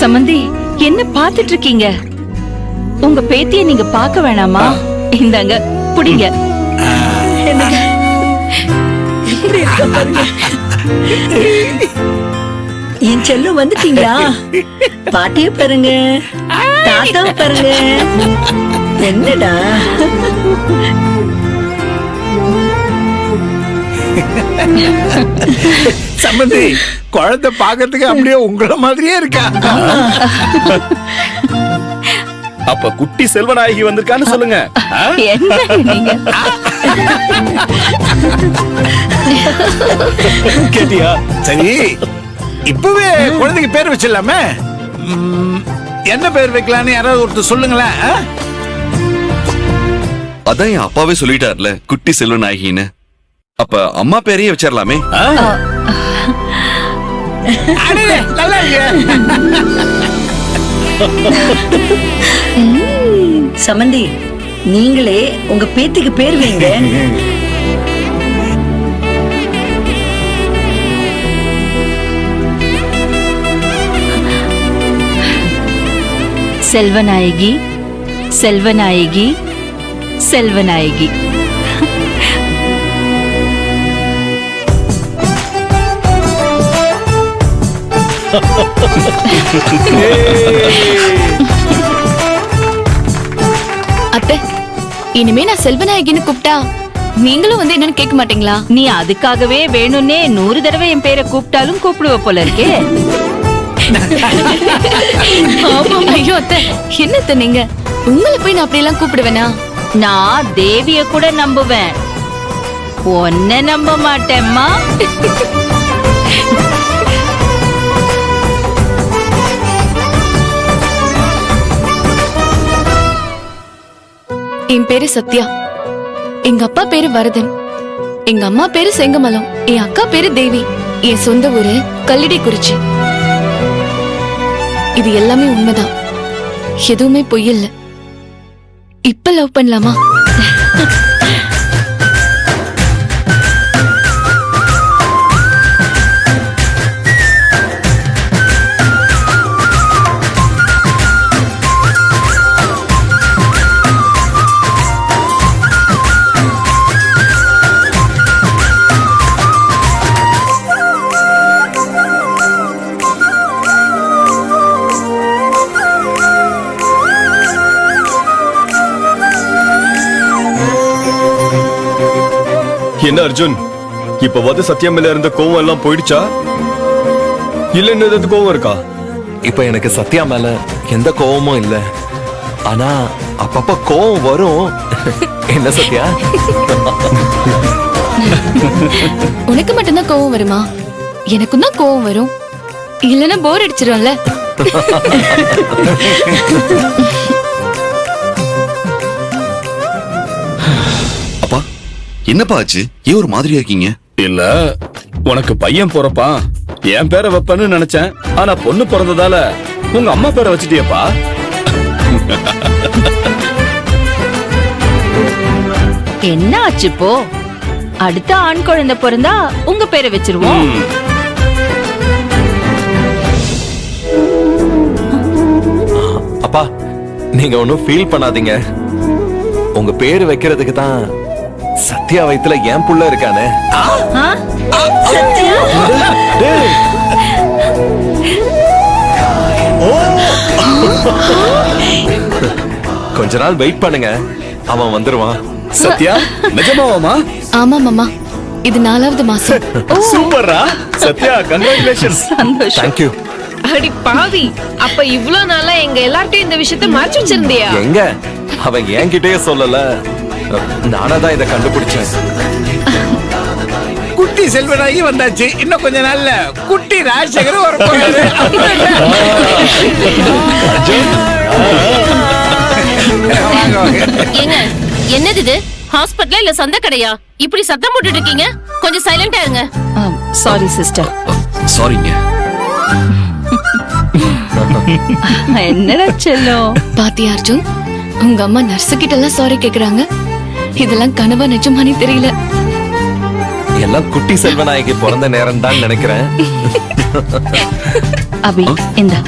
சம்பந்தி, என்ன பாத்துட்டு இருக்கீங்க? உங்க பேத்திய நீங்க பார்க்க வேணாமா? இந்தாங்க புடிங்க. எப்படி இருக்க பாருங்க. என் செல்லம் வந்துட்டீங்களா? பாட்டிய பாருங்க, தாத்தாவை பாருங்க. என்னடா சம்பந்தி, குழந்தை பாக்கிறதுக்கு அப்படியே உங்கள மாதிரியே இருக்கா. அப்ப குட்டி செல்வநாயகி வந்திருக்கான்னு சொல்லுங்க. என்ன நீங்க? கேட்டியா? சரி, இப்பவே குழந்தைக்கு பேர் வச்சிடலாமே. என்ன பேர் வைக்கலான்னு யாராவது ஒருத்தர் சொல்லுங்களேன். அதான் என் அப்பாவே சொல்லிட்டார்ல, குட்டி செல்வநாயகின்னு. அப்ப அம்மா பேரையே வச்சிடலாமே. அடடே, நல்லா இருக்கு. சமந்தி, நீங்களே உங்க பேத்திக்கு பேர் வைங்க. செல்வநாயகி, செல்வநாயகி, செல்வநாயகி. அத்தை, இனிமே நான் செல்வநாயகின்னு கூப்பிட்டா நீங்களும் வந்து என்னன்னு கேட்க மாட்டீங்களா? நீ அதுக்காகவே வேணும்னே 100 தடவை என் பேரை கூப்பிட்டாலும் கூப்பிடுவ போல இருக்கே. ஐயோ அத்தை, என்னத்த நீங்க? உங்களை போய் நான் அப்படியெல்லாம் கூப்பிடுவேனா? நான் தேவிய கூட நம்புவேன், உன்னை நம்ப மாட்டேம்மா. என் பேரு சத்யா, எங்க அப்பா பேரு வரதன், எங்க அம்மா பேரு செங்கமலம், என் அக்கா பேரு தேவி, என் சொந்த ஊரு கல்லிடைக்குறிச்சி. இது எல்லாமே உண்மைதான், எதுவுமே பொய் இல்ல. இப்ப லவ் பண்ணலாமா? என்ன அர்ஜுன், இப்ப வந்து சத்தியம் மேல இருந்த கோவம் எல்லாம் போயிடுச்சா? இல்ல இன்னும் கோவம் இருக்கா? இப்ப எனக்கு சத்யா மேல எந்த கோவமும் இல்ல, ஆனா அப்பப்ப கோவம் வரும். என்ன சத்யா? உனக்கு மட்டும்தான் கோவம் வருமா? எனக்கும் தான் கோவம் வரும், இல்லன்னா போர் அடிச்சிரும்ல. அப்பா, என்னப்பா ஆச்சு? ஏன் ஒரு மாதிரியா இருக்கீங்க? இல்ல, உனக்கு பையன் பிறப்பான், என் பேரை வைப்பேன்னு நினைச்சேன். ஆனா பொண்ணு பிறந்ததால உங்க அம்மா பேரை வச்சுட்டியப்பா. என்ன ஆச்சு இப்போ? அடுத்த ஆண் குழந்தை பிறந்தா உங்க பேரை வச்சிருவோம். அப்பா, நீங்க ஒன்னும் ஃபீல் பண்ணாதீங்க. உங்க பேரு வைக்கிறதுக்கு தான் சத்யா வயித்துல என் புள்ள இருக்கானே. டேய். கொஞ்ச நாள் வெயிட் பண்ணுங்க, அவன் வந்துருவான். சத்யா, நிஜமாவாமா? ஆமா மாமா, இது 4வது மாசம். சூப்பர்ரா சத்யா, கங்க்ராச்சுலேஷன்ஸ். சந்தோஷம். தேங்க்யூ. அடி பாவி, அப்ப இவ்ளோ நாளா எங்க எல்லார்ட்டையும் இந்த விஷயத்தை மறைச்சு வச்சிருந்தியா? எங்க அவன் என்கிட்டயே சொல்லல, நானாதான் இதை கண்டுபிடிச்சேன். குட்டி செல்வனாகி வந்தாச்சு. இன்னும் கொஞ்ச நாள்ல குட்டி ராஜசேகர் வர போறாரு. ஏங்க, என்னது இது? ஹாஸ்பிடல்ல இல்ல சந்த கடையா? இப்படி சத்தம் போட்டுட்டு இருக்கீங்க, கொஞ்சம் சைலண்டா இருங்க. Sorry sister. சாரிங்க. என்னடா செல்லம்? பாத்தியா அர்ஜுன், உங்க அம்மா நர்ஸு கிட்ட எல்லாம் சாரி கேக்குறாங்க. இதெல்லாம் கனவா நிஜமானே தெரியல. எல்லாம் குட்டி செல்வநாயகி பிறந்த நேரம் தான் நினைக்கிறேன். அபி, இந்தா.